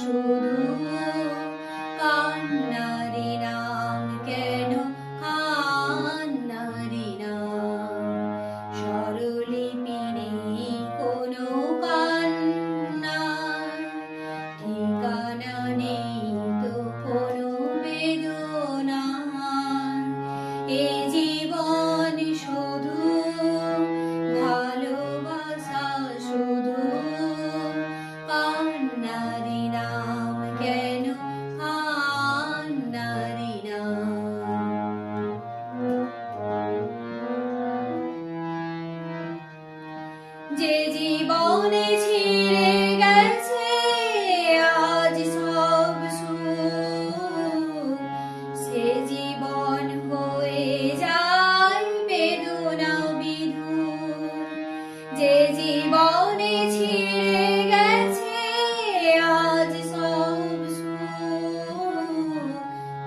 শুধু কান্নারি নাম কেন কান্নারি নাম স্বরলিপি নেই কোনো কান্নার ঠিকানা নেই তো কোনো বেদনার এ জীবন শুধু ভালোবাসা শুধু কান্নারি নাম কেন কান্নারি নাম যে জীবনে ছিঁড়ে গেছে আজ সব সুখ সে জীবন হয়ে যায় বেদনা বিধুর যে জীবনে ছিঁড়ে গেছে আজ সব সুখ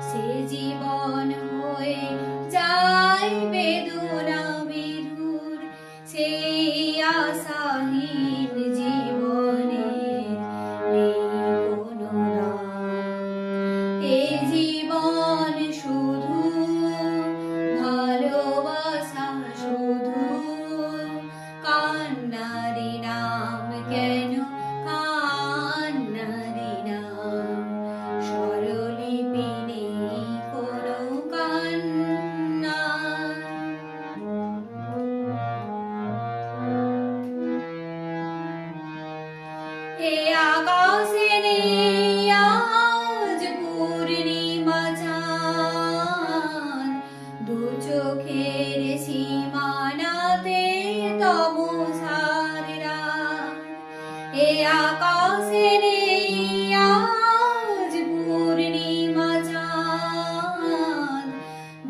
সে জীবন হয়ে যায় বেদনা বিধুর সেই আশাহীন জীবনে নেই কোনো দাম এ জীবন শুধু ভালোবাসা শুধু কান্নারি নাম কেন কান্নারি নাম স্বরলিপি নেই কোনো কান্না হে আকাশে নেই আজ পূর্ণিমা চাঁদ দু চোখের সীমানাতে তমসার রাত হে আকাশে নেই আজ পূর্ণিমা চাঁদ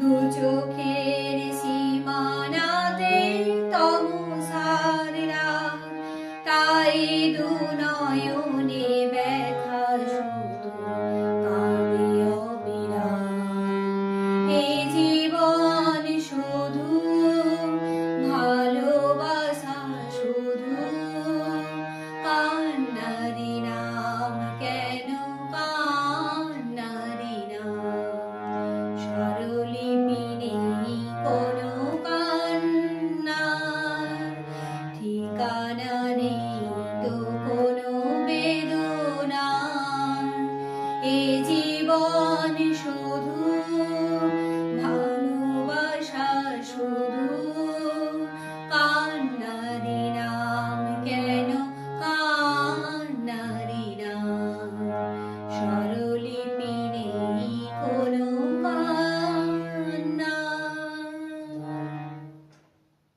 দু চোখের সীমানাতে তমসার রাত তাই দু নয়নে ব্যথা শুধু কাঁদে অবিরাম এ জীবন শুধু ভালোবাসা শুধু কান্নারি নাম কেন কান্নারি নাম স্বরলিপি নেই কোনো কান্নার ঠিকানা নেই তো কোনো বেদনা এ জীবন শুধু